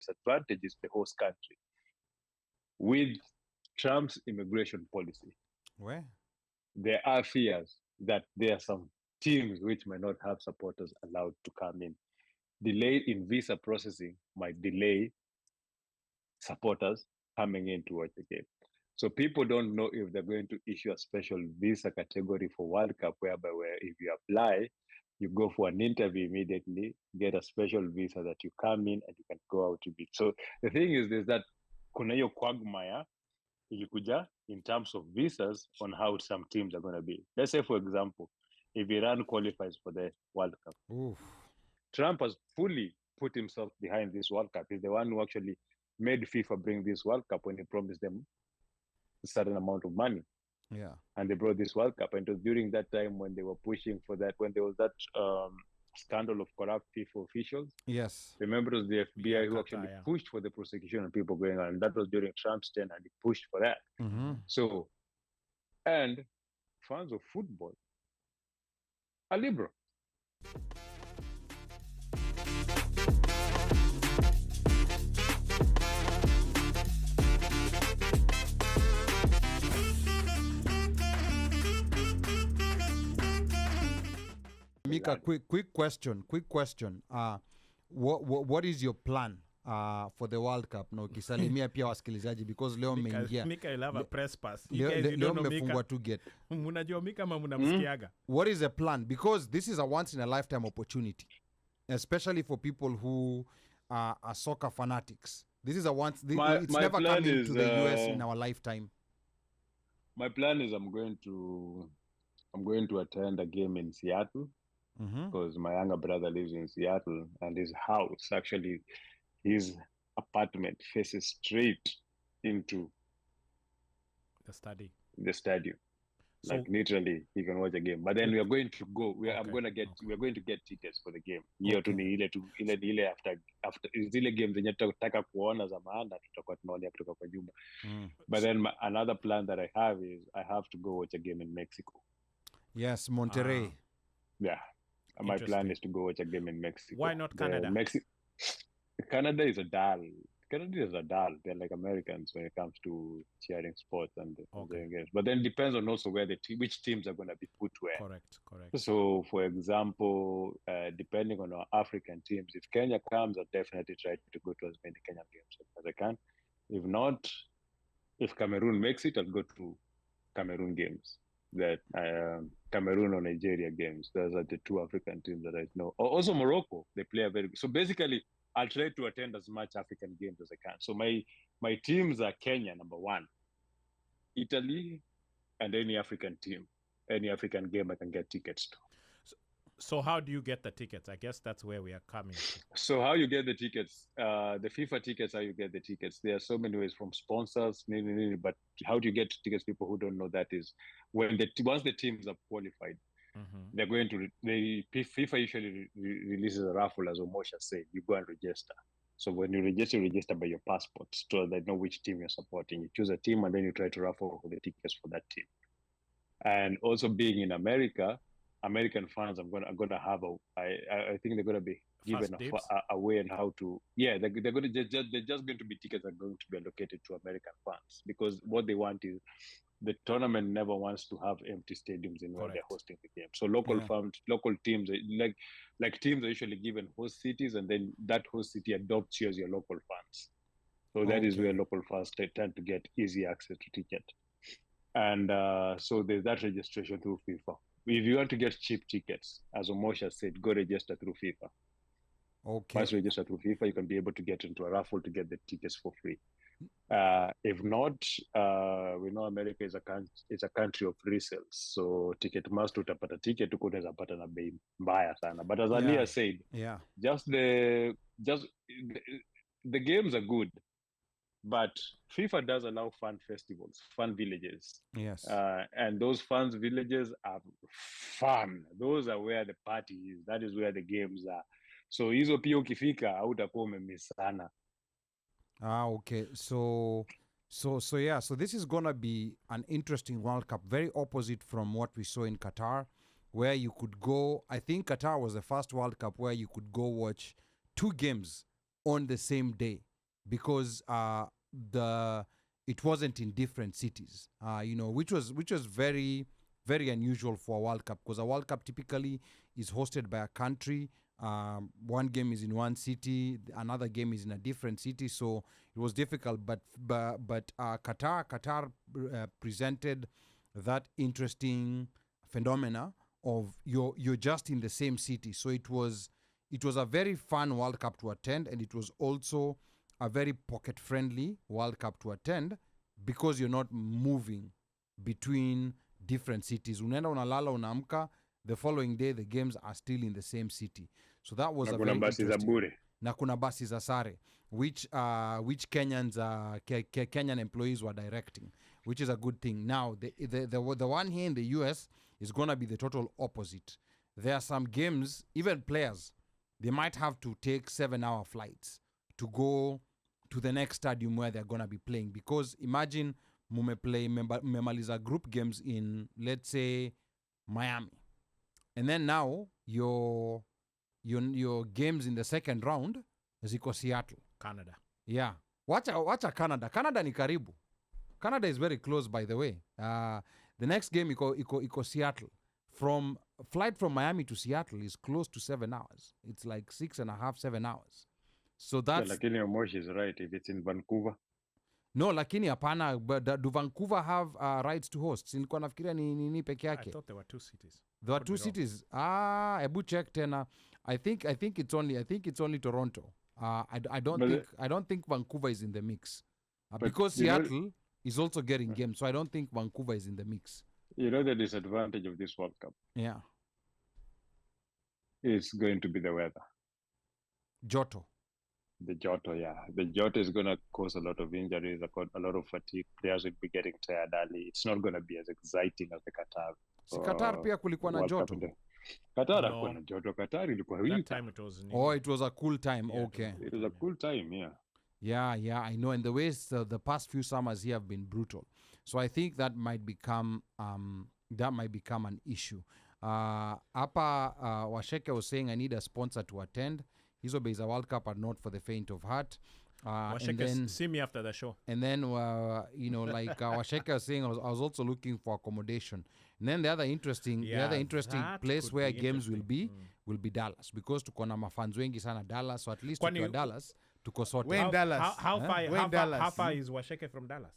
disadvantage is the host country. With Trump's immigration policy, Where? there are fears that there are some teams which may not have supporters allowed to come in. Delay in visa processing might delay supporters coming in to watch the game. So people don't know if they're going to issue a special visa category for World Cup, whereby where if you apply, you go for an interview immediately, get a special visa that you come in and you can go out to beat. So the thing is that kuna hiyo quagmire ilikuja in terms of visas on how some teams are going to be. Let's say, for example, if Iran qualifies for the World Cup, Trump has fully put himself behind this World Cup. He's the one who actually made FIFA bring this World Cup when he promised them a certain amount of money. Yeah. And they brought this World Cup. And it was during that time when they were pushing for that, when there was that scandal of corrupt FIFA officials. Yes. Remember, it was the FBI who actually pushed for the prosecution of people going on. And that was during Trump's tenure, and he pushed for that. So, and fans of football are liberal. Mika, quick question. What is your plan for the World Cup? Na ukisalimia pia wasikilizaji because leo mmeingia. Mika will have a press pass. Leo mmefungwa tu get. Mnajua Mika ama mnamsikiaga? What is the plan? Because this is a once in a lifetime opportunity, especially for people who are soccer fanatics. This is a once. It's never coming to the US in our lifetime. My plan is I'm going to attend a game in Seattle. Because my younger brother lives in Seattle, and his house, actually, his apartment faces straight into the stadium. So, like literally, he can watch a game. But then we are going to go. We are going to get tickets for the game. Hiyo tu ni ile after zile games zenye tutataka kuona za maana tutakuwa tunaona kutoka kwa nyumba. But then another plan that I have is I have to go watch a game in Mexico. Yes, Monterrey. Yeah. My plan is to go watch a game in Mexico. Why not Canada? Canada is a dull. They're like Americans when it comes to cheering sports and games. But then it depends on also where which teams are going to be put where. Correct. So, for example, depending on our African teams, if Kenya comes, I'll definitely try to go to as many Kenyan games as I can. If not, if Cameroon makes it, I'll go to Cameroon games. That Cameroon or Nigeria games. Those are the two African teams that I know. Also Morocco, they play a very good. So basically, I'll try to attend as much African games as I can. So my teams are Kenya, number one, Italy, and any African team. Any African game I can get tickets to. So how do you get the tickets? I guess that's where we are coming to. So how you get the tickets? The FIFA tickets, how you get the tickets. There are so many ways, from sponsors, but how do you get tickets? People who don't know that is when once the teams are qualified, they're going to FIFA usually releases a raffle, as Omosha said. You go and register. So when you register by your passport, so they know which team you're supporting. You choose a team and then you try to raffle for the tickets for that team. And also being in America, American fans, I'm gonna have I think they're gonna be given a way on how to. Yeah, they're just going to be tickets that are going to be allocated to American fans, because what they want is the tournament never wants to have empty stadiums in where they're hosting the game. So local teams, like teams are usually given host cities, and then that host city adopts you as your local fans. So that is where local fans tend to get easy access to ticket. And so there's that registration through FIFA. If you want to get cheap tickets, as Omosha said, go register through FIFA. Once you register through FIFA, you can be able to get into a raffle to get the tickets for free. If not, we know America is a country of resales. So Ticketmaster utapata ticket uko unaweza pata na bei mbaya sana. But as Alia said, just the games are good. But FIFA does allow fun festivals, fun villages. Yes. And those fun villages are fun. Those are where the party is. That is where the games are. So hizo pia ukifika hautakuwa umemiss sana. Okay. So this is going to be an interesting World Cup, very opposite from what we saw in Qatar, where you could go. I think Qatar was the first World Cup where you could go watch two games on the same day. because it wasn't in different cities, which was very, very unusual for a World Cup, because a World Cup typically is hosted by a country. One game is in one city, another game is in a different city, so it was difficult. But Qatar presented that interesting phenomena of you're just in the same city. So it was a very fun World Cup to attend, and it was also a very pocket-friendly World Cup to attend, because you're not moving between different cities. Unaenda unalala unaamka, the following day the games are still in the same city. So that was a very interesting. Na kuna basi za sare, which Kenyans Kenyan employees were directing, which is a good thing. Now the one here in the US is going to be the total opposite. There are some games, even players, they might have to take 7-hour flights to go to the next stadium where they're going to be playing, because imagine mmemaliza group games in, let's say, Miami, and then now your games in the second round ziko Seattle, Canada. Yeah, wacha Canada ni karibu. Canada is very close, by the way. The next game iko Seattle. From flight from Miami to Seattle is close to 7 hours. It's like 6.5, 7 hours. So that's... Yeah, lakini Omosh is right if it's in Vancouver. No, lakini hapana, but do Vancouver have rights to host? Nilikuwa nafikiria ni peke yake. I thought there were 2 cities. There were 2 cities. Ebu check tena. I think it's only Toronto. I don't think Vancouver is in the mix. Because Seattle is also getting games, so I don't think Vancouver is in the mix. You know the disadvantage of this World Cup? Yeah. It's going to be the weather. Joto. The Joto, yeah. The Joto is going to cause a lot of injuries, a lot of fatigue. Players will be getting tired early. It's not going to be as exciting as the Qatar. Si Qatar pia kulikuwa na joto? Qatar hakuwa na joto. Qatar ilikuwa that time it was it was a cool time. Yeah, okay. It was a cool time, yeah. Yeah, I know. And the ways the past few summers here have been brutal. So I think that might become an issue. Hapa Washeke was saying I need a sponsor to attend. Hizo bei za World Cup are not for the faint of heart. Washeke, see me after the show. And then like Washeke was saying, I was also looking for accommodation. And then the other interesting place where games will be Dallas, because tuko na mafans wengi sana Dallas. So at least tuko Dallas, tuko sorted. When Dallas? How far is Washeke from Dallas?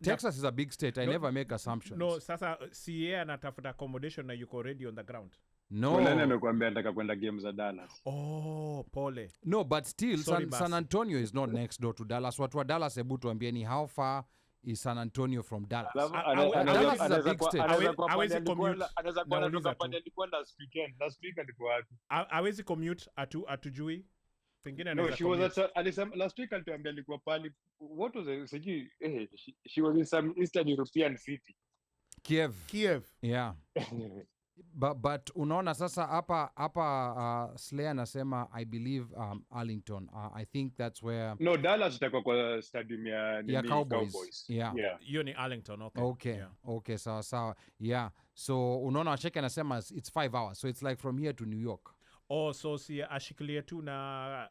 Texas is a big state. I never make assumptions. No, sasa CA anatafuta accommodation na yuko ready on the ground. No. Amekwambia nataka kwenda games za Dallas. Oh, pole. No, but still San Antonio is not next door to Dallas. Watu wa Dallas, hebu tuambie ni how far is San Antonio from Dallas? Dallas is a big state. Hawezi commute atujui. No, she was last week alituambia alikuwa pali. What was it? She was in some Eastern European city. Kiev. Yeah. But unaona sasa hapa Slayer anasema I believe Arlington. I think that's where... No, Dallas itakuwa kwa stadium ya Cowboys. Yeah. Hiyo ni Arlington, okay. Okay. Yeah. Okay, sawa. Yeah. So unaona Washeke anasema it's 5 hours. So it's like from here to New York. Oh, so si ashikilie tu na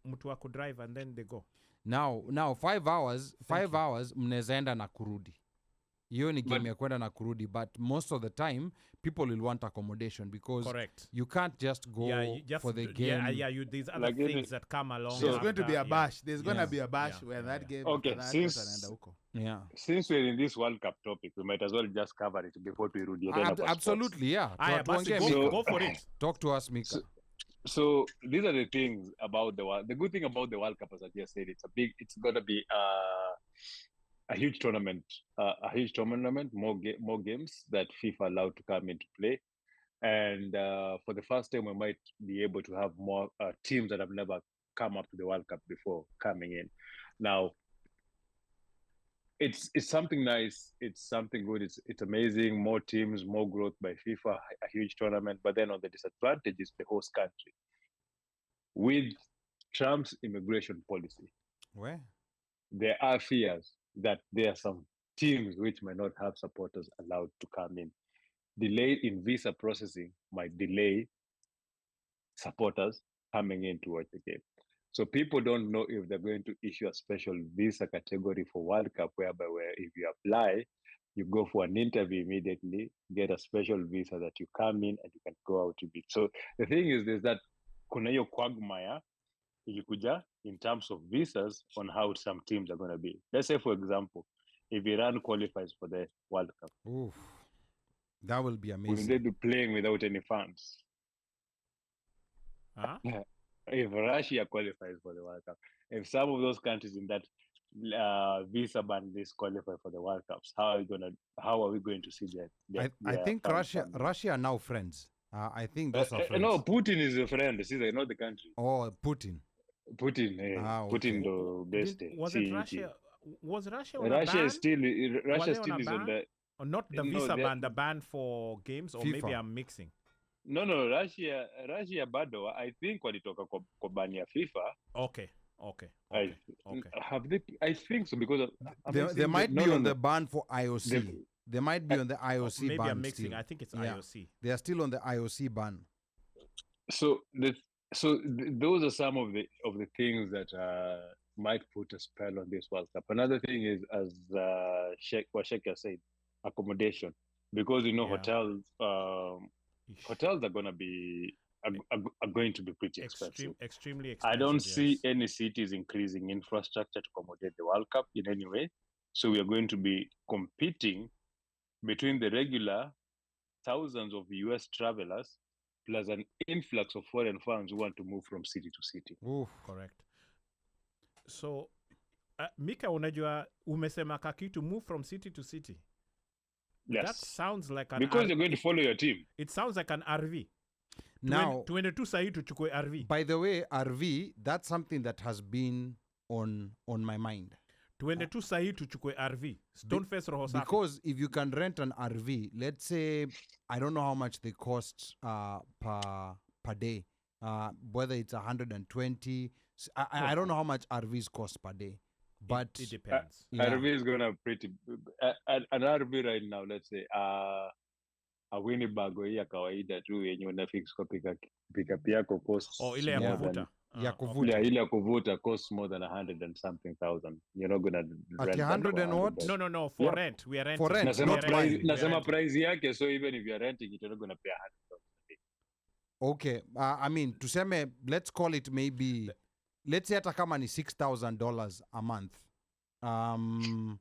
mtu wa kudrive and then they go. Now 5 hours mnaweza enda na kurudi. Hiyo ni game ya kwenda na kurudi, but most of the time people will want accommodation because correct. You can't just go for the game. There's other things that come along. So there's going to be a bash. There's going to be a bash where that game. Okay, since we're in this World Cup topic, we might as well just cover it before we rudi. Absolutely, yeah. Go for it. Talk to us, Mika. So these are the things about the good thing about the World Cup, as I just said, it's going to be a huge tournament, more games that FIFA allowed to come into play. And for the first time, we might be able to have more teams that have never come up to the World Cup before coming in. Now, it's something nice. It's something good. It's amazing. More teams, more growth by FIFA, a huge tournament. But then on the disadvantage is the host country. With Trump's immigration policy, there are fears that there are some teams which might not have supporters allowed to come in. Delay in visa processing might delay supporters coming in to watch the game. So people don't know if they're going to issue a special visa category for World Cup, whereby where if you apply, you go for an interview immediately, get a special visa that you come in and you can go out to beat. So the thing is that kuna hiyo quagmire ilikuja in terms of visas on how some teams are going to be. Let's say, for example, if Iran qualifies for the World Cup, Oof. That will be will amazing. they be playing without any fans? Huh? If Russia qualifies for the World Cup, if some of those countries in that visa ban list qualify for the World Cups, how are we going to see that? I think Russia are now friends. I think those are friends. No, Putin is a friend. See, not the country. Oh, Putin. Putin, Putin the best. Was it Russia? Was Russia on Russia a ban? is still Russia on still a is on ban? the Or not the visa ban, the ban for games, or maybe FIFA. I'm mixing. no Russia bado I think walitoka kwa ban ya FIFA. Okay. Have they? I think so because They might be on the ban for IOC. They might be on the IOC maybe ban I'm mixing. still. I think it's Yeah. IOC. They are still on the IOC ban. So those are some of the things that might put a spell on this World Cup. Another thing is, as Sheikh said, accommodation, because Yeah. hotels Ish. hotels are going to be pretty expensive. Extremely expensive. I don't see yes. any cities increasing infrastructure to accommodate the World Cup in any way. So we are going to be competing between the regular thousands of US travelers plus an influx of foreign fans who want to move from city to city. Oof. Correct. So, Mika, unajua umesema kakitu move from city to city. Yes. That sounds like an because you're going to follow your team. It sounds like an RV. Now, tuende tu sahi tuchukue RV. by the way, RV, that's something that has been on my mind. Tuende tu sahi tuchukue RV. Stoneface roho safi. Because if you can rent an RV, let's say, I don't know how much they cost per day, whether it's 120. I don't know how much RVs cost per day, but it depends. RV is going to pretty an RV right now. Let's say a Winnebago hii ya kawaida tu yenye una fix kwa pickup yako costs. Ile ya kuvuta. Ya kuvuta. Yeah, ile ya kuvuta costs more than 100 and something thousand. You're not gonna rent 100 and what? No. For rent, we are renting. For rent, Nasema price yake, so even if you're renting it, you're not gonna pay 100,000 a day. Okay, I mean, tuseme, let's call it maybe, let's say hata kama ni $6,000 a month. And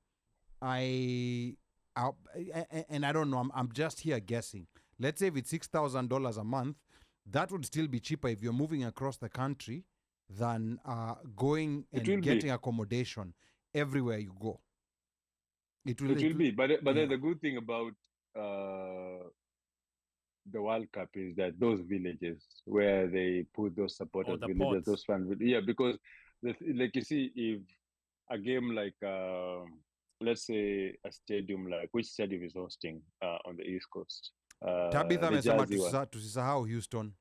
I don't know, I'm just here guessing. Let's say if it's $6,000 a month, that would still be cheaper if you're moving across the country than going and getting accommodation everywhere you go. It will be, but then the good thing about the World Cup is that those villages where they put those supporters villages, those fan villages, because like you see, if a game like let's say a stadium like which stadium is hosting on the East Coast? Tabitha amesema tusisahau Houston.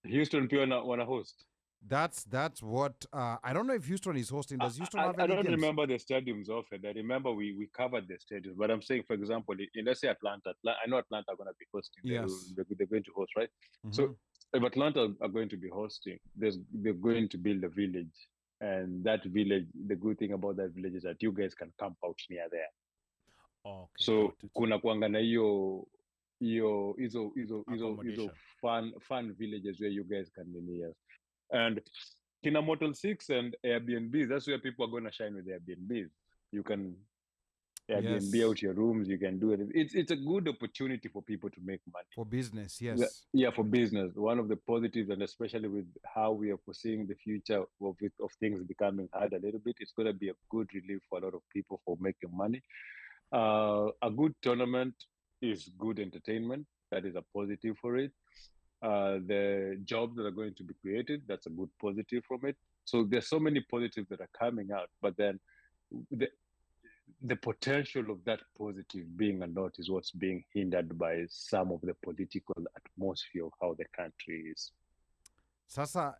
Houston pia wana host. That's what I don't know if Houston is hosting. Does Houston have any I don't games? remember the stadiums often. I remember we covered the stadiums, but I'm saying, for example, let's say Atlanta. I know Atlanta are going to be hosting. Yes. They're going to host, right? Mm-hmm. So if Atlanta are going to be hosting, they're going to build a village. And that village, the good thing about that village is that you guys can camp out near there. Okay, so kuna kuanga na hizo fun villages where you guys can be near. And Kina Motel 6 and Airbnbs, that's where people are going to shine with Airbnbs. You can Airbnb out your rooms, you can do it. It's a good opportunity for people to make money. For business, yes. Yeah, for business. One of the positives, and especially with how we are foreseeing the future of things becoming hard a little bit, it's going to be a good relief for a lot of people for making money. A good tournament is good entertainment. That is a positive for it. The jobs that are going to be created, that's a good positive from it. So there's so many positives that are coming out, but then the potential of that positive being a lot is what's being hindered by some of the political atmosphere of how the country is. Sasa,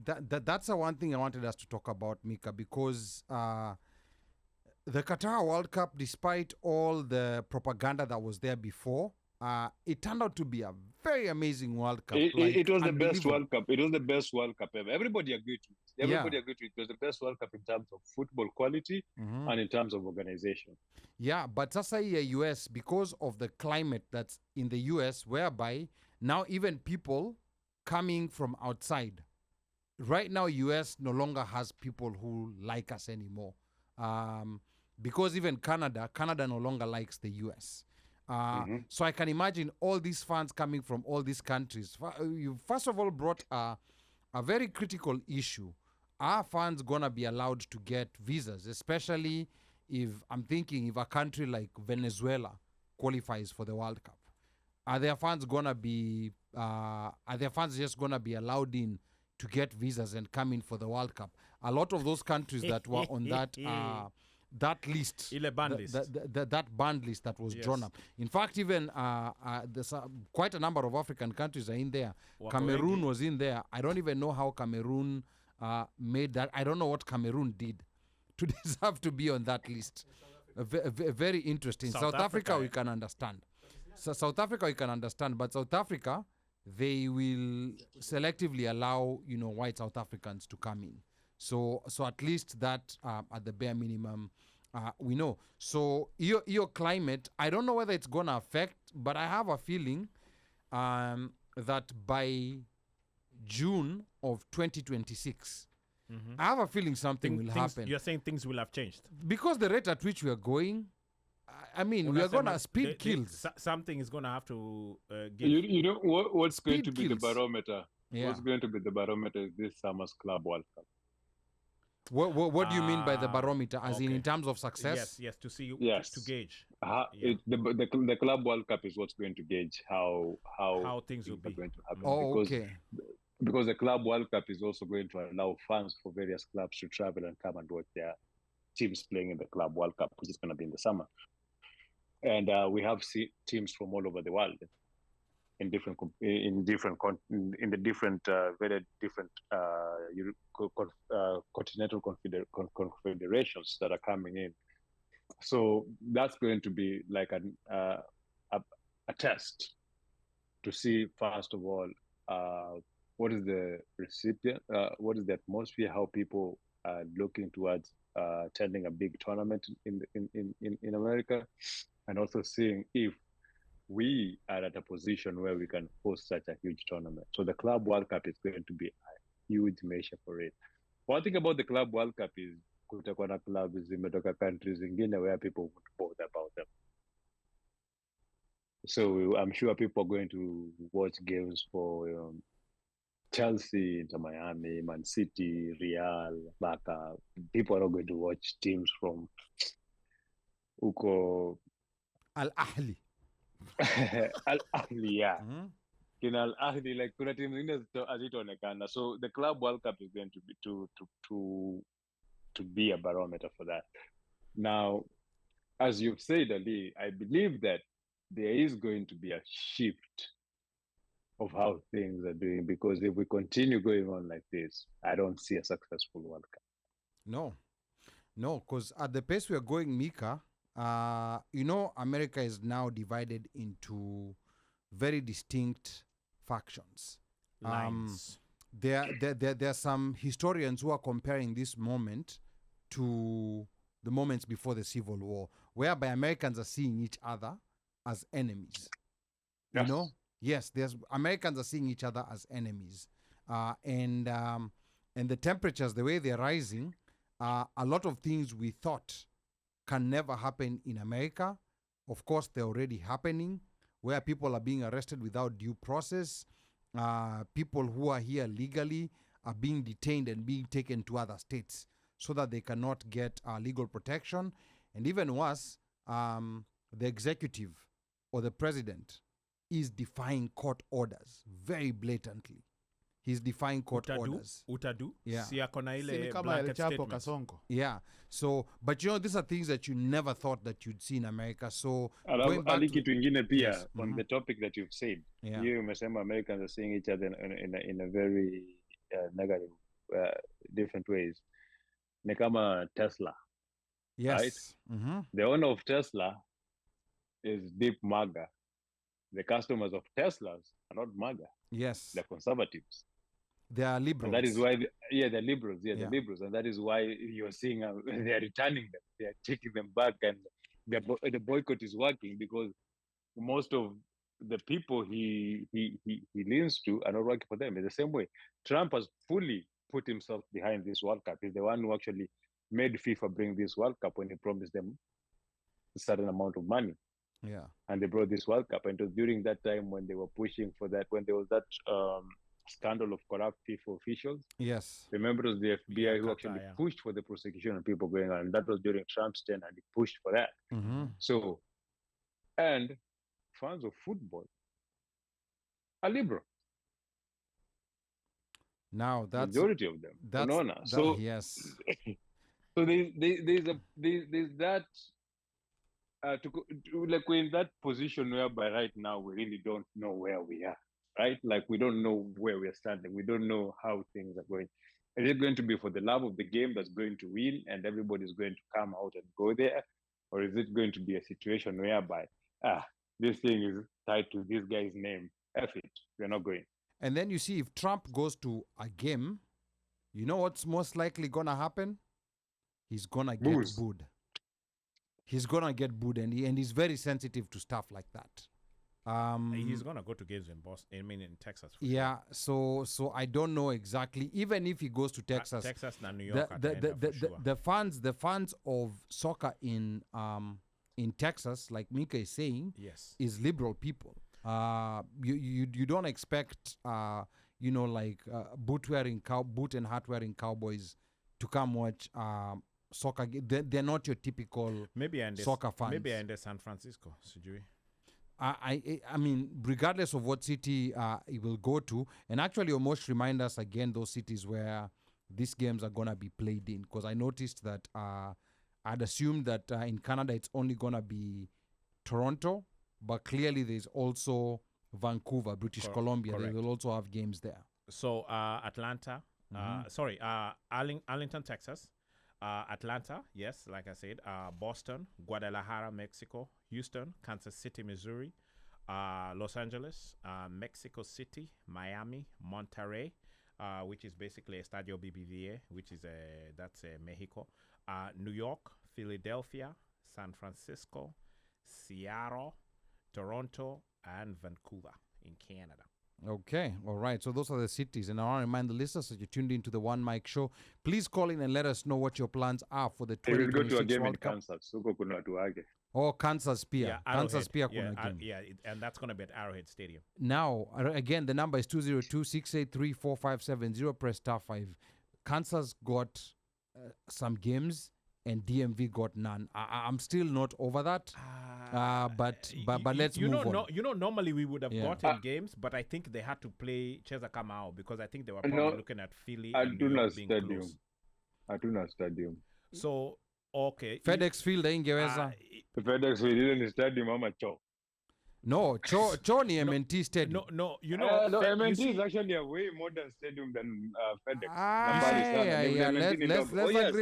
that's the one thing I wanted us to talk about, Mika, because the Qatar World Cup, despite all the propaganda that was there before, it turned out to be a very amazing World Cup. It was the best unbelievable. World Cup. It was the best World Cup ever. Everybody agreed to it. Everybody agreed to it. It was the best World Cup in terms of football quality and in terms of organization. Yeah, but sasa here US, because of the climate that's in the US, whereby now even people coming from outside, right now US no longer has people who like us anymore. Because even Canada no longer likes the US. So I can imagine all these fans coming from all these countries. You first of all brought a very critical issue. Are fans gonna be allowed to get visas, especially if I'm thinking if a country like Venezuela qualifies for the World Cup? Are their fans gonna be? Are their fans just gonna be allowed in to get visas and come in for the World Cup? A lot of those countries that were on that that list, that banned list that was drawn up. In fact, even there's quite a number of African countries are in there. Cameroon was in there. I don't even know how Cameroon made that. I don't know what Cameroon did to deserve to be on that list. Very interesting. South Africa, we can understand. So South Africa, we can understand. But South Africa, they will selectively allow, white South Africans to come in. So at least that at the bare minimum, we know. So your climate, I don't know whether it's going to affect, but I have a feeling that by June of 2026, I have a feeling something will happen. You're saying things will have changed? Because the rate at which we are going, I mean, we are going to speed kills. Something is going to have to give. You know what's Speed going to be kills. the barometer? Yeah. What's going to be the barometer is this summer's Club World Cup. What do you mean by the barometer? As in terms of success? Yes, to see, Yes. to gauge. The Club World Cup is what's going to gauge how things will are be. going to happen. Oh, because, okay. Because the Club World Cup is also going to allow fans for various clubs to travel and come and watch their teams playing in the Club World Cup, which is going to be in the summer. And we have teams from all over the world in the different very different continental confederations that are coming in. So that's going to be like a test to see, first of all, what is the recipient, what is the atmosphere, how people are looking towards attending a big tournament in America, and also seeing if we are at a position where we can host such a huge tournament. So the Club World Cup is going to be a huge measure for it. One thing about the Club World Cup is kutakuwa na clubs zimetoka countries zingine where people won't bother about them. So I'm sure people are going to watch games for Chelsea, Inter Miami, Man City, Real, Barca. People are not going to watch teams from Uko Al Ahly. Al Ahly, yeah. In Al Ahly, like kuna team zingine hazitaonekana. So the Club World Cup is going to be to be a barometer for that. Now, as you've said, Ali, I believe that there is going to be a shift of how things are doing, because if we continue going on like this, I don't see a successful World Cup. No, because at the pace we are going, Mika, America is now divided into very distinct factions. Lines. There are some historians who are comparing this moment to the moments before the Civil War, whereby Americans are seeing each other as enemies. Yes. Yes, Americans are seeing each other as enemies, and the temperatures, the way they're rising, a lot of things we thought can never happen in America, of course, they're already happening, where people are being arrested without due process. People who are here legally are being detained and being taken to other states so that they cannot get legal protection. And even worse, the executive or the president is defying court orders very blatantly. He's defying court orders. Utadu? Yeah. Si ako na ile Ni kama blanket El Chapo statement. Kasongo. Yeah. So, but these are things that you never thought that you'd see in America. So, going back Ali, to kitu ingine pia, Yes, on the topic that you've said, Yeah. you umesema Americans are seeing each other in a very negative, different ways. Ni kama Tesla. yes. Right? Mm-hmm. The owner of Tesla is Deep MAGA. The customers of Teslas are not MAGA. Yes. They're conservatives. They are liberals. And that is why, they're liberals. Yeah, Yeah. they're liberals. And that is why you're seeing they're returning them. They're taking them back. And the boycott is working because most of the people he leans to are not working for them. In the same way, Trump has fully put himself behind this World Cup. He's the one who actually made FIFA bring this World Cup when he promised them a certain amount of money. Yeah. And they brought this World Cup. And it was during that time when they were pushing for that, when there was that scandal of corrupt FIFA officials. Yes. Remember, it was the FBI who Qatar, actually pushed for the prosecution of people going on. And that was during Trump's tenure, and he pushed for that. Mm-hmm. So, and fans of football are liberal. Now that's Majority of them. that's Nona. that, So yes. so there's that like we're in that position whereby right now we really don't know where we are, right? Like we don't know where we're standing. We don't know how things are going. Is it going to be for the love of the game that's going to win and everybody's going to come out and go there? Or is it going to be a situation whereby, this thing is tied to this guy's name? F it, we're not going. And then you see if Trump goes to a game, you know what's most likely gonna happen? He's gonna get Booze. booed. He's gonna get booed, and he's very sensitive to stuff like that. He's gonna go to games in Boston. I mean, in Texas. Yeah. So I don't know exactly. Even if he goes to Texas, Texas and New York. the fans of soccer in Texas, like Mika is saying, Yes, is liberal people. You don't expect boot and hat wearing cowboys to come watch soccer. They're not your typical soccer fans. Maybe in San Francisco, Sujui. I mean, regardless of what city it will go to, and actually almost remind us again those cities where these games are gonna be played in, because I noticed that I'd assumed that in Canada it's only gonna be Toronto, but clearly there's also Vancouver, British Columbia. Correct. They will also have games there. So Atlanta, Arlington, Texas, Atlanta, yes, like I said, Boston, Guadalajara, Mexico, Houston, Kansas City, Missouri, Los Angeles, Mexico City, Miami, Monterrey, which is basically Estadio BBVA, which is Mexico, New York, Philadelphia, San Francisco, Seattle, Toronto, and Vancouver in Canada. Okay, all right. So those are the cities. And I want to remind the listeners that you tuned into the One Mic Show. Please call in and let us know what your plans are for the 2026 World Cup. We will go to a game World in Cup. Kansas. Suko kuna watu wake. Oh, Kansas Pier. Yeah, Kansas Pier Arrowhead. kuna game. And that's going to be at Arrowhead Stadium. Now, again, the number is 202-683-4570. Press star 5. Kansas got some games and DMV got none. I'm still not over that. But let's move on. Normally we would have gotten games, but I think they had to play Cheza Kamau because I think they were probably looking at Philly and New York being close. Hatuna stadium. So, okay. FedEx Field haingeweza. FedEx Field ni stadium ama cho. No, Cho ni MNT Stadium. No, MNT is actually a way modern stadium than FedEx.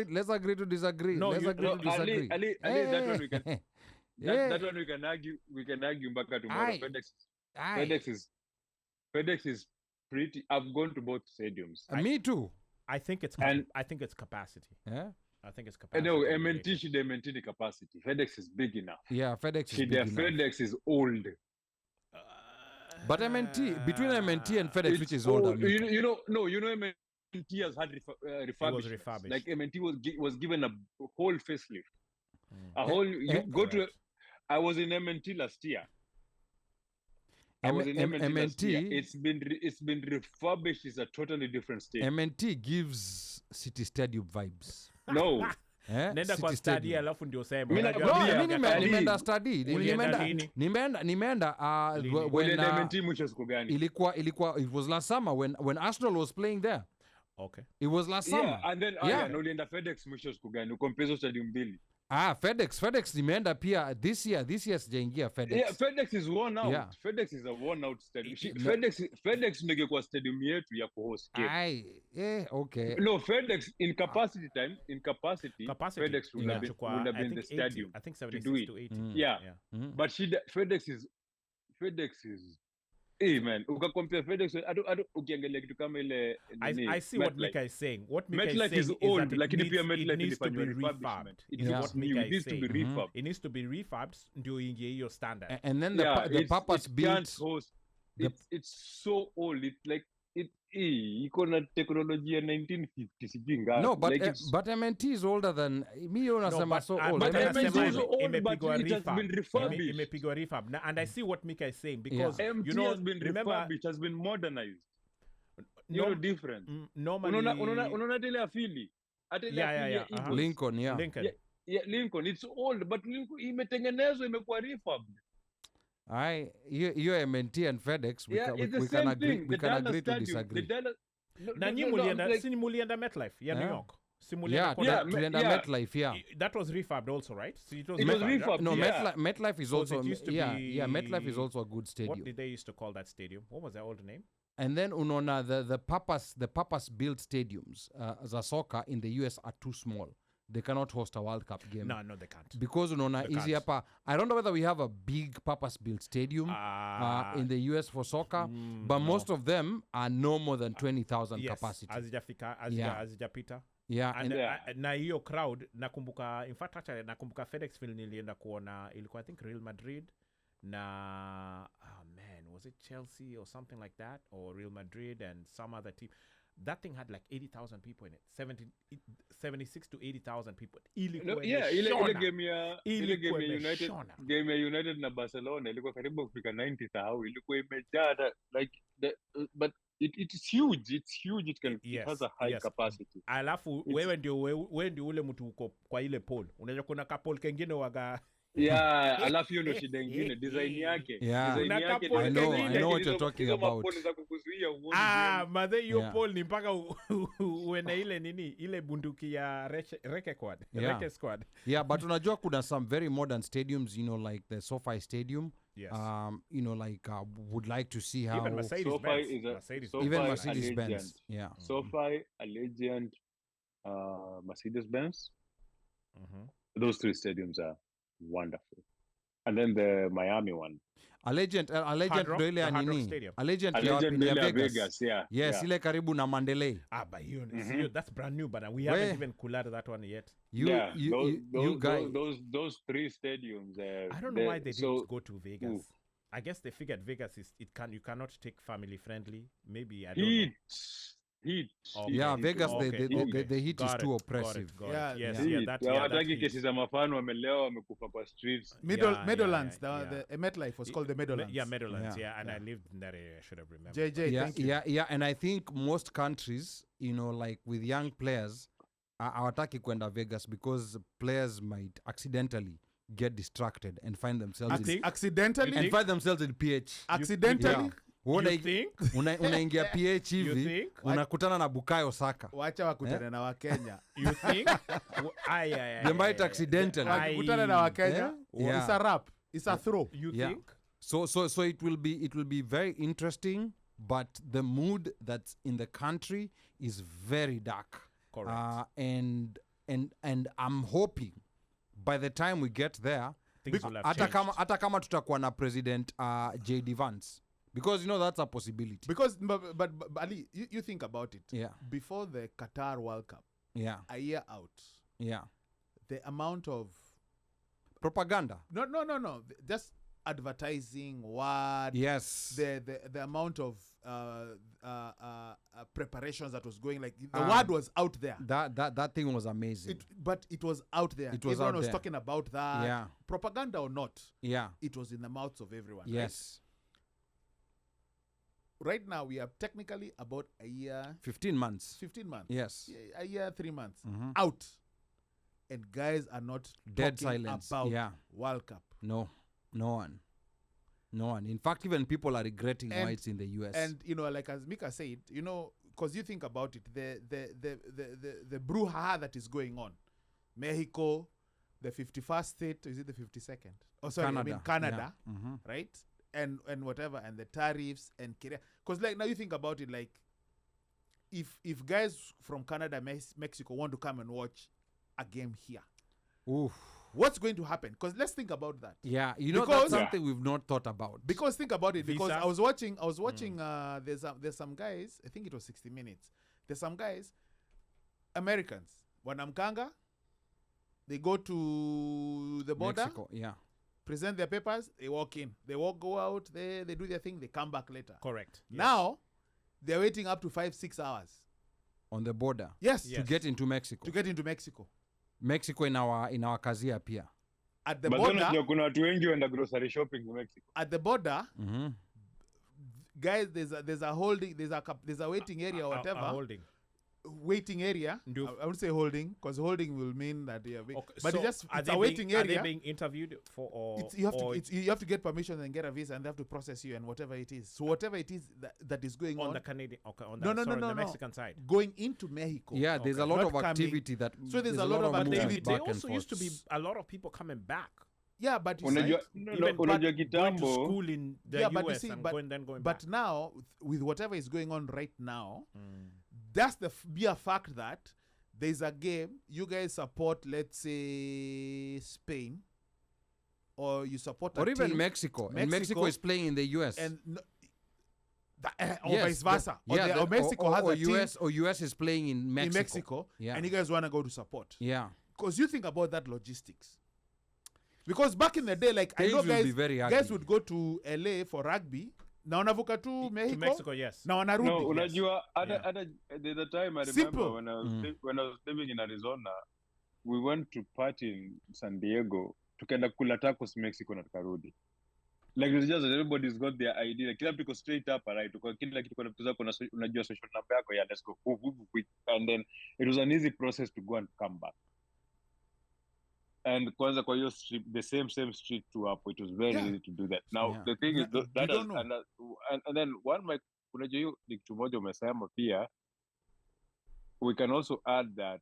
Let's agree to disagree. Let's agree to disagree. Ali, that one we can. That one we can argue. We can argue mpaka tomorrow. FedEx is pretty. I've gone to both stadiums. Me too. I think it's capacity. Yeah. I think it's capacity. No, MNT should maintain the capacity. FedEx is big enough. Yeah, FedEx is big enough. FedEx is old. But MNT, between MNT and FedEx, which is older? MNT has had refurbishment. Like MNT was given a whole facelift. I was in MNT last year. MNT. It's been refurbished. It's a totally different state. MNT gives City Stadium vibes. No. Nenda kwa study alafu ndio sema. Nimeenda study. Nimeenda when MNT mwisho siku gani? Ilikuwa it was last summer when Arsenal was playing there. Okay. It was last summer. Yeah, and then ulienda FedEx mwisho siku gani? Ukompezo stadium mbili. FedEx nimeenda pia this year sijaingia FedEx. Yeah, FedEx is worn out. Yeah. FedEx is a worn out stadium. FedEx ndio kwa stadium yetu ya kuhost game. Okay. No, FedEx in capacity, FedEx would have been the stadium. I think 76 to 80. Yeah. But FedEx is Hey man, ukacompare FedEx ukiangalia kitu kama ile I see what Mika is saying. What Mika is MetLife saying is is old, that lakini pia it MetLife needs to be ilifanywa refurbed. refurbishment. It It is is what new. Mika It is needs to be saying. refurbed. It needs to be refurbed ndio ingie hiyo standard. And then Yeah, the purpose it built. can't host. It's so old. It's like iko na teknolojia 1950 sijui ngapi. No, but Like it's, but MNT is older than me. Unasema but so old. but MNT MNT is is older. old, but imepigwa it has been refurbished. Imepigwa refurb. And I see what Mika is saying because MT you know, has been remember, refurbished, has been modernized. no, You know different. Normally, Unaona ile afili. Hata ile afili ya Eagles. Lincoln, yeah. Lincoln. Yeah, Lincoln. It's old, but Lincoln imetengenezwa imekuwa refurbed. Hiyo MNT and FedEx, we can agree to disagree. Na nyi mulienda MetLife ya New York. Tulienda MetLife, yeah. That was refurbed also, right? So it was refurbed. No, Yeah. MetLife is Because also it used to be- MetLife is also a good What stadium. did they used to call that stadium? What was their old name? And then unaona the purpose built stadiums za soccer in the US are too small. They cannot host a World Cup game. No, they can't. Because unaona They easy can't. hapa. I don't know whether we have a big purpose built stadium in the US for soccer, but most of them are no more than 20,000 capacity. Hazijapita. Yeah, And and na hiyo crowd nakumbuka, in fact actually nakumbuka FedEx Field nilienda kuona, ilikuwa I think Real Madrid na was it Chelsea or something like that, or Real Madrid and some other team. That thing had like 80,000 people in it. 76 to 80,000 people. Ile game ya United, game ya United na Barcelona ilikuwa karibu kufika 90,000. Ilikuwa imejaa but it's huge. It's huge. It has a high capacity. Alafu wewe ndio ule mtu uko kwa ile pole. Unajua kuna couple kengine waga Yeah, alafu hiyo ndio shida nyingine, design yake. Yeah. Design yake. I know what you're talking about. Madhe hiyo pole ni mpaka uwe na ile nini, ile bunduki ya Reke Squad. Yeah, but unajua kuna some very modern stadiums, you know, like the SoFi Stadium. Yes. You know, like would like to see how even Mercedes-Benz. Yeah. SoFi, Allegiant, Mercedes-Benz. Those three stadiums are wonderful. And then the Miami one. Allegiant ndio ile ya nini? Allegiant ya Vegas. Yeah. Yes, ile karibu na Mandalay. But that's brand new, but we haven't even cooled that one yet. You guys, those three stadiums. I don't know why they didn't go to Vegas. I guess they figured Vegas you cannot take family friendly. Maybe I don't know. Heat. Okay. Yeah, Vegas, the heat is too oppressive. Wataki kesi za mafano wamelewa wamekufa kwa streets. Meadowlands, the MetLife was called the Meadowlands. Yeah, Meadowlands, and I lived in that area. I should have remembered. JJ, thank you. Yeah, and I think most countries, you know, like with young players, hawataki kwenda Vegas because players might accidentally get distracted and find themselves in PH. Accidentally? Yeah. Unaingia PH hivi unakutana na Bukayo Saka. Wacha wakutane na Wakenya. You think? They might accidentally. Wakutana na Wakenya. It's a rap. It's a throw. You think? So it will be very interesting, but the mood that's in the country is very dark. Correct. And I'm hoping by the time we get there, hata kama tutakuwa na President J.D. Vance. Because, you know, that's a possibility. Because, but Ali, you think about it. Yeah. Before the Qatar World Cup, a year out, the amount of propaganda. No. Just advertising, word. Yes. The amount of preparations that was going, like the word was out there. That thing was amazing. But it was out there. Everyone was talking about that. Yeah. Propaganda or not. Yeah. It was in the mouths of everyone. Yes. Right now, we are technically about a year... 15 months. 15 months. Yes. A year, 3 months. Out. And guys are not dead talking silence about World Cup. No one. In fact, even people are regretting why it's in the US. And, you know, like as Mika said, you know, because you think about it, the brouhaha that is going on. Mexico, the 51st state, is it the 52nd? Oh, sorry, Canada, right? And whatever, and the tariffs and because like now you think about it, like if guys from Canada, Mexico want to come and watch a game here, oof, what's going to happen? Because let's think about that. Yeah, you know, Because- that's something we've not thought about. Because think about it. Because Visas? I was watching. There's some guys. I think it was 60 Minutes. There's some guys, Americans. Wanamkanga. They go to the border, Mexico, yeah. present their papers. They walk in. They go out. They do their thing. They come back later. Correct. Yes. Now, they're waiting up to 5-6 hours. On the border. Yes. To Yes. get into Mexico. To get into Mexico. Mexico in our Kazia pia. At the But border. then kuna watu wengi wenda grocery shopping in Mexico. At the border, Mm-hmm. guys, there's a waiting area or whatever. Holding. Waiting area. Ndio. I would say holding, because holding will mean that they are waiting. Okay, But so it's are a they waiting being, area. Are they being interviewed for or You have to get permission and get a visa, and they have to process you and whatever it is. So whatever it is that is going on on the Canadian on No, the, no, no, the no. Mexican side? going into Mexico. Yeah, there's a Okay. lot Not of coming. activity that. So there's a lot of But activity. they back and also used to be forth. a lot of people coming back. Yeah, but you Unajua see, Even unajua going to kitambo school in the Yeah, but you US see, and but- going back. but now with whatever is going on right now, that's the mere fact that there's a game you guys support. Let's say Spain, or you support Or a even team, Mexico. And Mexico Mexico is playing in the US. and or Yes, vice versa. yeah, Or Mexico has a team US, or US is playing in Mexico. in Mexico, Yeah. and you guys want to go to support. Yeah. Because you think about that logistics. Because back in the day, like I Things know will guys, be very guys ugly. would go to LA for rugby. Na wanavuka to to Mexico. Mexico, yes. Na wanarudi. no unajua Yeah. at the time I remember Simple. when I was living in Arizona, we went to party in San Diego, tukaenda kula tacos Mexico na tukarudi. Like it's just that everybody's got their idea. Like, kila mtu iko straight up, right? Kwa kila kitu kuna vitu zako unajua social number yako, yeah, let's go. Quick. And then it was an easy process to go and come back. And kwanza kwa hiyo street, the same street to hapo, it was very Yeah. easy to do that. Now Yeah. the thing is You that don't know. and then unajua hiyo ni kitu moja umesema pia, we can also add that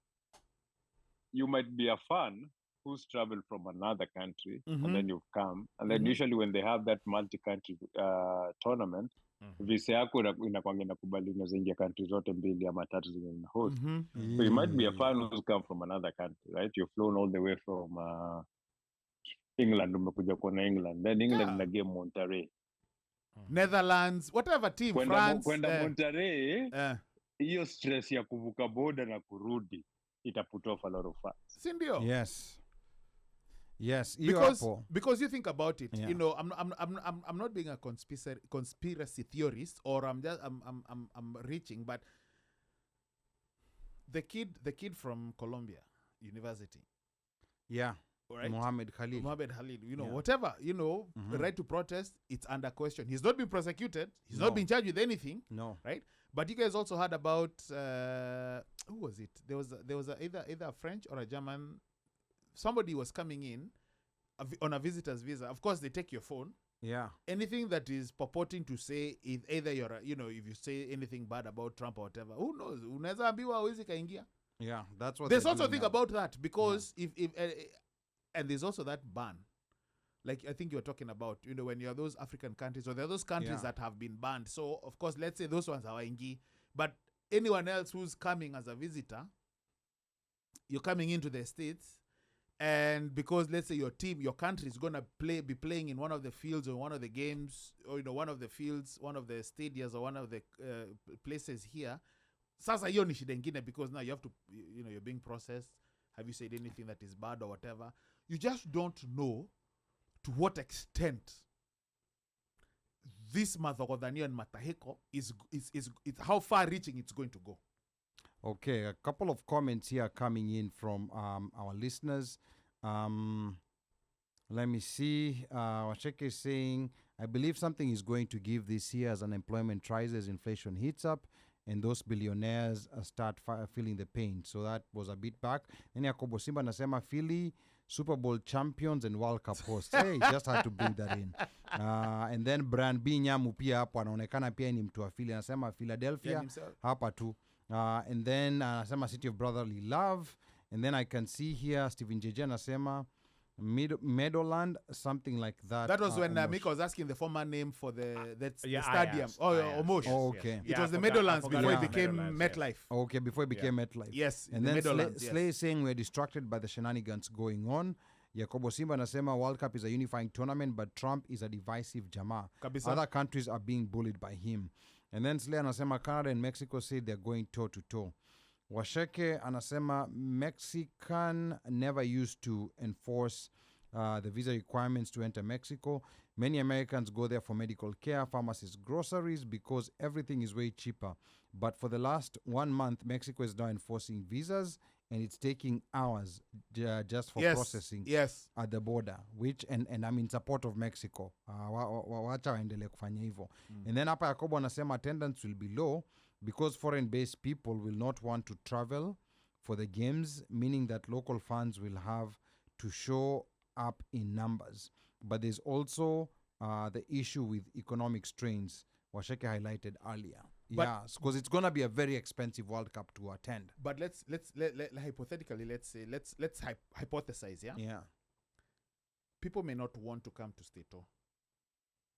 you might be a fan who's traveled from another country Mhm. and then you've come and then Mhm. usually when they have that multi-country tournament, visa yako inakwanga inakubali unaweza ingia country zote mbili ama tatu zenye ina host. Mhm. So you might be a fan who's come from another country, right? You've flown all the way from England, umekuja kuona England. Then England Yeah. na game Monterrey. Netherlands, whatever team, France. Kwenda Monterrey, eh, hiyo stress ya kuvuka border na kurudi ita put off a lot of fans. si ndio? Yes. Hiyo Because hapo. because you think about it, Yeah. you know, I'm not being a conspiracy theorist, or I'm reaching, but the kid from Columbia University, Yeah. right? Mohammed Khalil. Mohammed Khalil, you know, Yeah. whatever, you know, Mhm. the right to protest, it's under question. He's not been prosecuted. He's No. not been charged with anything. No. But you guys also heard about who was it? There was either a French or a German. Somebody was coming in on a visitor's visa. Of course, they take your phone. Yeah. Anything that is purporting to say if either you're if you say anything bad about Trump or whatever, who knows? Unaweza ambiwa hawezi kaingia. Yeah. That's what There's they're also a doing thing now. about that, because if and there's also that ban. Like I think you're talking about, when you're those African countries, or there are those countries Yeah. that have been banned. So of course, let's say those ones are ingi, but anyone else who's coming as a visitor, you're coming into the States, and because let's say your country is gonna be playing in one of the fields or one of the games, or one of the fields, one of the stadiums, or one of the places here. Sasa hiyo ni shida ingine, because now you have to, you're being processed. Have you said anything that is bad or whatever? You just don't know to what extent this Mathogodhanio and Mataheko is how far reaching it's going to go. Okay, a couple of comments here coming in from our listeners. Let me see. Wacheke is saying, I believe something is going to give this year as unemployment rises, inflation heats up, and those billionaires start feeling the pain. So that was a bit back. Then Yakobo Simba nasema Philly, Super Bowl champions and World Cup hosts. Hey, just had to bring that in. And then Brian B. Nyamu pia hapo anaonekana pia ni mtu wa Philly. Anasema Philadelphia, himself. hapa tu. And then anasema City of Brotherly Love. And then I can see here Stephen JJ anasema Meadowland, something like that. That was when Omosh. Mika was asking the former name for the Yeah, stadium. Ayers. Omosh. Oh, okay. It I was the forgot- Meadowlands I forgot before it about became Meadowlands, yes. MetLife. Okay, before it became MetLife. Yes, And the then Meadowlands. Slay is saying we're distracted by the shenanigans going on. Yakobo Simba anasema World Cup is a unifying tournament, but Trump is a divisive jamaa. Kabisa. Other countries are being bullied by him. And then Slay anasema Canada and Mexico say they're going toe to toe. Washeke anasema Mexican never used to enforce the visa requirements to enter Mexico. Many Americans go there for medical care, pharmacies, groceries, because everything is way cheaper. But for the last 1 month, Mexico is now enforcing visas, and it's taking hours just for processing at the border, which, and I'm in support of Mexico. Wacha waendelee kufanya hivyo. And then hapa Yakobo anasema attendance will be low because foreign-based people will not want to travel for the games, meaning that local fans will have to show up in numbers. But there's also the issue with economic strains Washeke highlighted earlier. Because it's going to be a very expensive World Cup to attend. But let's hypothetically, let's hypothesize, yeah? Yeah. People may not want to come to Stato.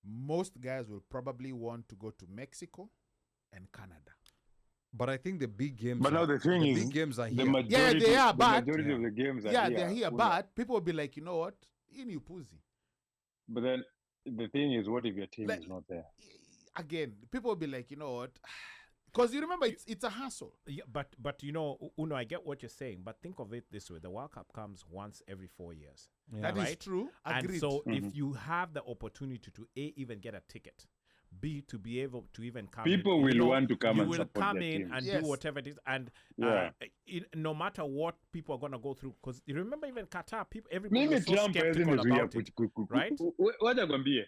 Most guys will probably want to go to Mexico and Canada. But I think the big games. But now the thing is, big games are here. They are, but the majority of the games are here. they're here. But people will be like, you know what? In you pussy. But then the thing is, what if your team is not there? Again, people will be like, you know what? Because you remember, it's a hassle. Yeah, but you know, Uno, I get what you're saying, but think of it this way: the World Cup comes once every 4 years. Yeah. That is true. Agreed. And so, if you have the opportunity to even get a ticket, B, to be able to even come people in, will want to come and support come their in team. and do whatever it is, and no matter what people are going to go through, because you remember even Qatar, everybody was so skeptical about it, right? Wacha kwambie,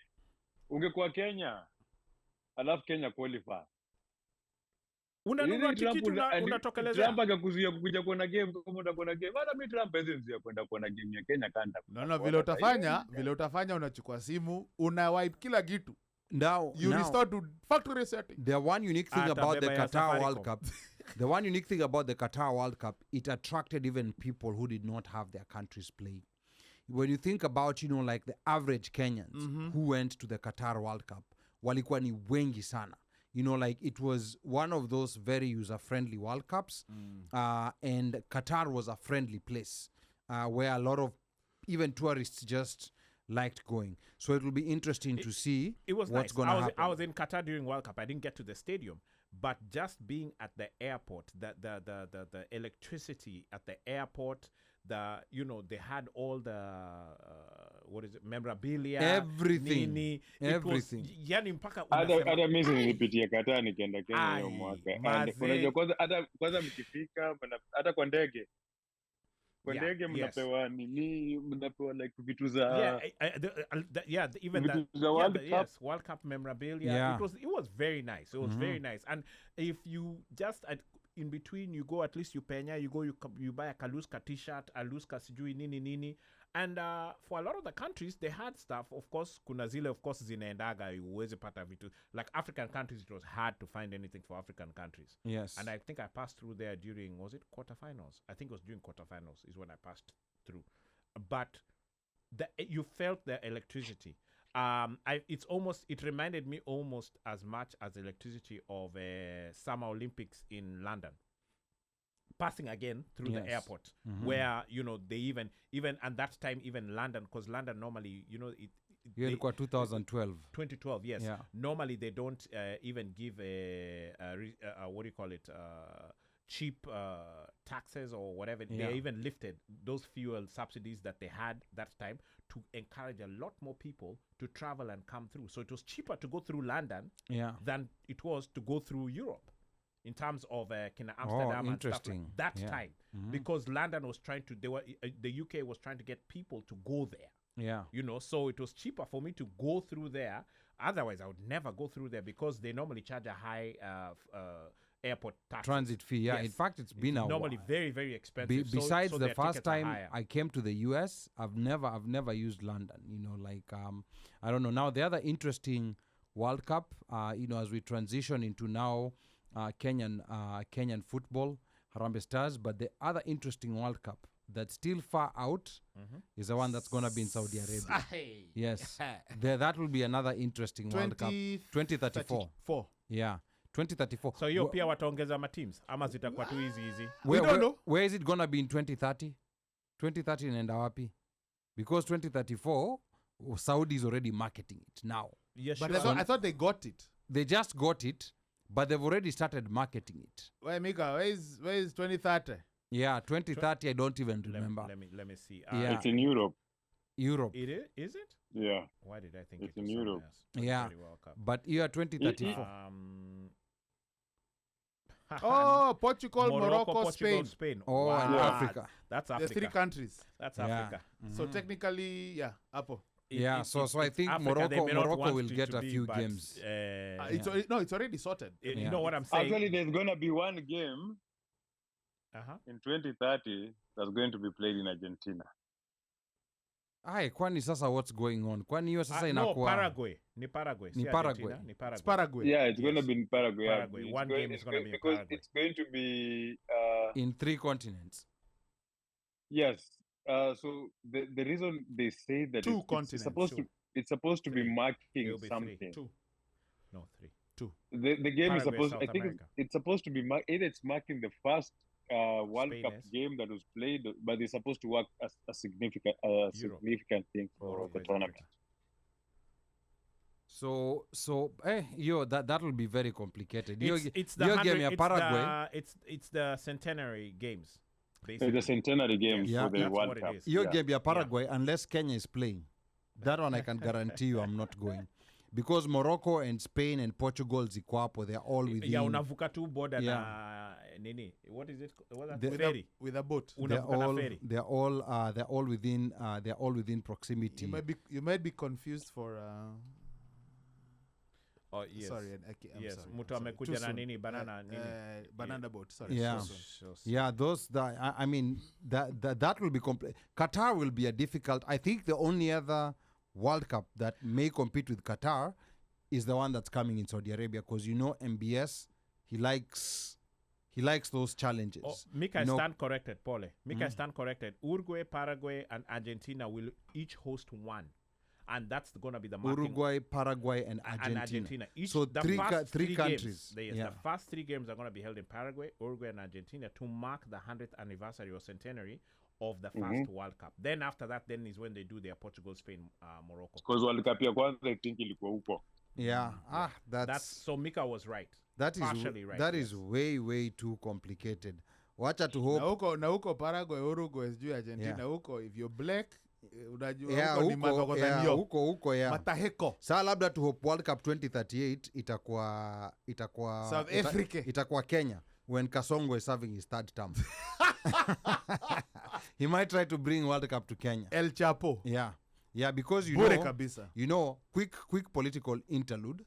ungekuwa Kenya alafu Kenya qualify, unanunua tikiti unatokelezea. Trump akakuzuia kuja kuona game kama utakuona game. Hata mimi Trump hawezi kwenda kuona game ya Kenya kanda. No, vile utafanya unachukua simu, una wipe kila kitu. Now you restart to factory setting. The one unique thing about the Qatar World Cup, the one unique thing about the Qatar World Cup, it attracted even people who did not have their countries playing. When you think about, you know, like the average Kenyans who went to the Qatar World Cup, walikuwa ni wengi sana. You know, like it was one of those very user-friendly World Cups, and Qatar was a friendly place where a lot of even tourists just liked going. So it will be interesting to see what's going to happen. I was in Qatar during World Cup. I didn't get to the stadium, but just being at the airport, the electricity at the airport, they had all the memorabilia, everything. Yani mpaka hata mimi nilipitia Qatar nikaenda Kenya hiyo mwaka. Unajua kwanza mkifika hata kwa ndege mnapewa nini, mnapewa like vitu za even World Cup memorabilia. It was very nice. It was very nice. And if you just in between you go, at least you penya, you buy a Kaluska t-shirt, a Luska sijui nini. And for a lot of the countries, they had stuff. Of course, kuna zile, of course, zinaendaga, uweze pata vitu. Like African countries, it was hard to find anything for African countries. Yes. And I think I passed through there during, was it quarterfinals? I think it was during quarterfinals is when I passed through. But you felt the electricity. It reminded me almost as much as the electricity of Summer Olympics in London. Passing again through the airport, where they even and that time even London, because London normally it 2012 yes. Yeah. Normally they don't even give cheap taxes or whatever. They even lifted those fuel subsidies that they had that time to encourage a lot more people to travel and come through. So it was cheaper to go through London than it was to go through Europe. In terms of Amsterdam and stuff like that time, because London was trying to, the UK was trying to get people to go there. Yeah, so it was cheaper for me to go through there. Otherwise, I would never go through there because they normally charge a high airport tax, transit fee. Yeah, in fact, it's been normally very, very expensive. Besides so the first time I came to the US, I've never used London. I don't know. Now the other interesting World Cup, as we transition into now. Kenyan football, Harambee Stars, but the other interesting World Cup that's still far out is the one that's going to be in Saudi Arabia. Yes. That will be another interesting World Cup. 2034. Yeah. 2034. So hiyo pia wataongeza ma teams ama zitakuwa tu easy. We don't know. Where is it going to be in 2030? 2030 inaenda wapi? because 2034, Saudi is already marketing it now. Yes, But sure. I thought they got it. They just got it, but they've already started marketing it. Where Mika? Where is 2030? Yeah, 2030, I don't even remember. Let me see. Yeah. It's in Europe. Europe. It is? Is it? Yeah. Why did I think It's it was in somewhere Europe. else? Yeah. Very World Cup. But year 2034. Oh, Portugal, Morocco, Portugal, Spain. Oh, and Yeah. Africa. That's The Africa. three countries. That's Yeah. Africa. So technically, yeah, Apple. Yeah, so I it's think Africa. They may not Morocco want will it get to a be, few but, games. It's already sorted. You Yeah. know what I'm saying? Actually, there's going to be one game Uh-huh. in 2030 that's going to be played in Argentina. Ai, kwani sasa what's going on? Kwani hiyo sasa No, inakuwa Paraguay. Ni Paraguay. Ni si Paraguay. Argentina, ni Paraguay. It's Paraguay. Yeah, it's going to Yes. be in Paraguay. yeah. Paraguay. It's One going- game is it's gonna going- be in because Paraguay. it's going to be in 3 continents. yes. So the reason they say that Two it's continents, supposed two. to it's supposed to be Three. marking It'll be something. 3. Two. No, 3. The game is Paraguay, supposed. South I think America. it's supposed to be either it's marking the first World Spain Cup is. game that was played, but it's supposed to work as a significant thing for Morocco the is tournament. Africa. That will be very complicated. It's the hiyo game 100 ya it's Paraguay. it's the centenary games. It's Basically. the centenary game Yeah, for the that's World what it Cup. is. Hiyo Yeah. game ya Paraguay, unless Kenya is playing, that one I can guarantee you I'm not going. Because Morocco and Spain and Portugal ziko hapo, they're all within. Yeah, unavuka tu border Yeah. na nini? What is it? What's that? The- Ferry. With a boat. Unavuka na ferry. They're all within proximity. You might be confused for. Oh, yes. Sorry, I'm Yes, sorry. mtu I'm sorry. amekuja Too na soon. nini? Banana nini? Banana boat. Sorry. Yeah. so soon. Yeah, I mean that will be Qatar will be a difficult. I think the only other World Cup that may compete with Qatar is the one that's coming in Saudi Arabia, because MBS, he likes those challenges. Oh, Mika, You know- stand corrected, Paul. Mika, stand corrected. Uruguay, Paraguay, and Argentina will each host one. And that's going to be the marking. Uruguay, Paraguay, and Argentina. Each, So the three first countries. Games, yes, Yeah. the first 3 games are going to be held in Paraguay, Uruguay, and Argentina to mark the 100th anniversary or centenary of the first World Cup. Then after that, then is when they do their Portugal, Spain, Morocco. Because World Cup ya kwanza I think ilikuwa huko. Yeah. That's so Mika was right. That is partially right, that yes. is way too complicated. Wacha to hope. Na huko Paraguay, Uruguay, sijui Argentina. Yeah. Huko if you're black, unajua Yeah, huko ni mathokozanio. huko yeah. Mataheko. Saa labda to hope World Cup 2038 itakuwa South Africa. itakuwa Kenya when Kasongo is serving his 3rd term. He might try to bring World Cup to Kenya. El Chapo. Yeah, because Bure kabisa. quick political interlude.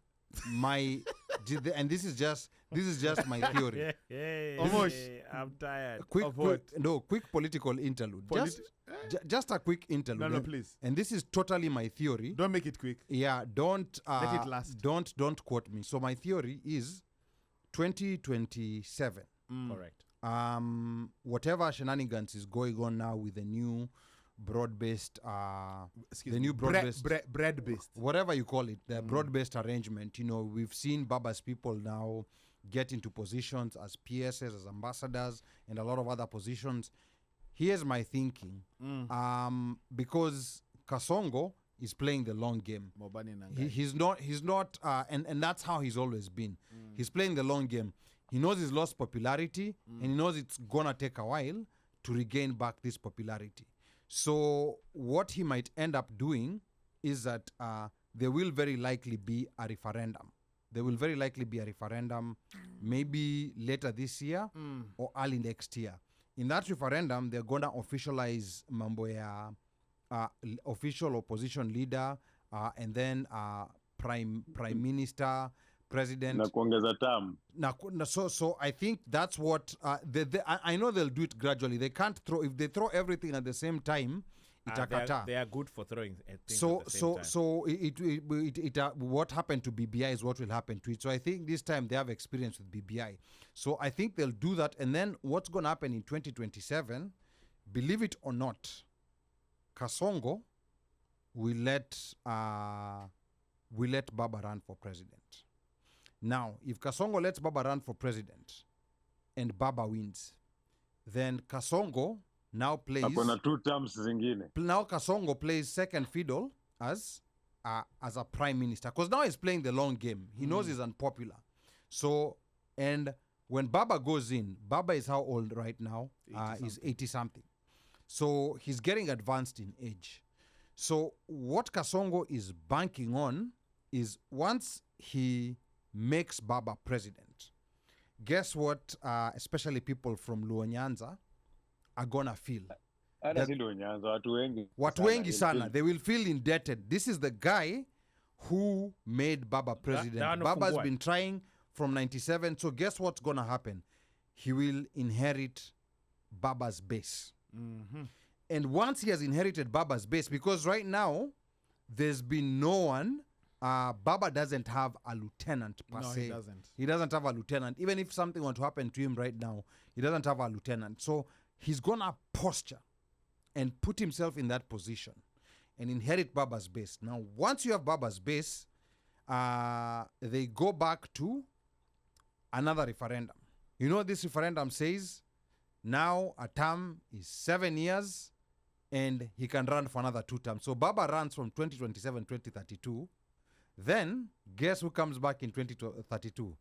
And this is just my theory. Almost. I'm tired. Quick political interlude. Just a quick interlude. No, please. And this is totally my theory. Don't make it quick. Yeah, don't Let it last. Don't quote me. So my theory is 2027. Correct. Whatever shenanigans is going on now with the new broad-based bread-based. whatever you call it, the broad-based arrangement. We've seen Baba's people now get into positions as PSs, as ambassadors, and a lot of other positions. Here's my thinking. Because Kasongo is playing the long game. He's not and that's how he's always been. He's playing the long game. He knows he's lost popularity, and he knows it's gonna take a while to regain back this popularity. So what he might end up doing is that there will very likely be a referendum. Maybe later this year or early next year. In that referendum, they're gonna officialize mambo ya official opposition leader, and then prime minister, president. Na kuongeza term. So I think that's what I know they'll do it gradually. They can't if they throw everything at the same time, itakata. They are good for throwing things So at the same time. so what happened to BBI is what will happen to it. So I think this time they have experience with BBI. So I think they'll do that, and then what's going to happen in 2027, believe it or not, Kasongo will let Baba run for president. Now, if Kasongo lets Baba run for president and Baba wins, then Kasongo now plays. Akona 2 terms zingine. Now Kasongo plays second fiddle as a prime minister, because now he's playing the long game. He knows he's unpopular. So, and when Baba goes in, Baba is how old right now? He's 80-something. So he's getting advanced in age. So what Kasongo is banking on is once he makes Baba president, guess what especially people from Luo Nyanza are gonna feel? Watu wengi sana. They will feel indebted. This is the guy who made Baba president. Baba's been trying from 97. So guess what's going to happen? He will inherit Baba's base. And once he has inherited Baba's base, because right now there's been no one, Baba doesn't have a lieutenant per se. He doesn't. He doesn't have a lieutenant. Even if something were to happen to him right now, he doesn't have a lieutenant. So he's going to posture and put himself in that position and inherit Baba's base. Now, once you have Baba's base, they go back to another referendum. You know what this referendum says? Now a term is 7 years and he can run for another 2 terms. So Baba runs from 2027, 2032. Then guess who comes back in 2032?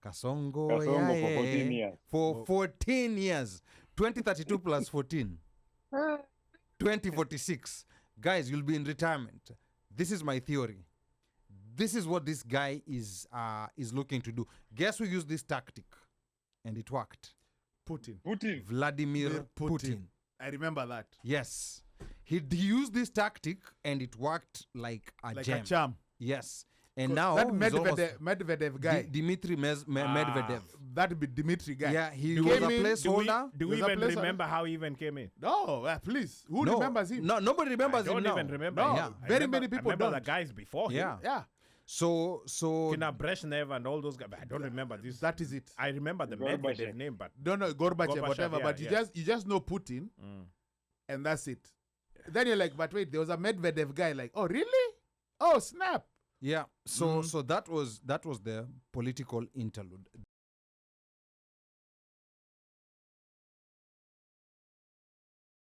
Kasongo For 14 years. For 14 years. 2032 plus 14. 2046. Guys, you'll be in retirement. This is my theory. This is what this guy is looking to do. Guess who used this tactic? And it worked. Putin. Vladimir Putin. I remember that. Yes. He used this tactic and it worked like a gem. A charm. Yes. And now that Medvedev guy. Dmitry Medvedev. That be Dmitry guy. Yeah, he was a placeholder. Do we even remember how he even came in? No, please. Who remembers him? No, nobody remembers him now. I don't even remember. No, Yeah. very many people remember don't. the guys before him. Yeah. So Kina Brezhnev and all those guys. But I don't remember this. That is it. I remember the Medvedev name, but don't know Gorbachev, whatever. yeah, but you just know Putin, and that's it. Then you're like, but wait, there was a Medvedev guy. Like, oh really? Oh snap! yeah. So that was the political interlude.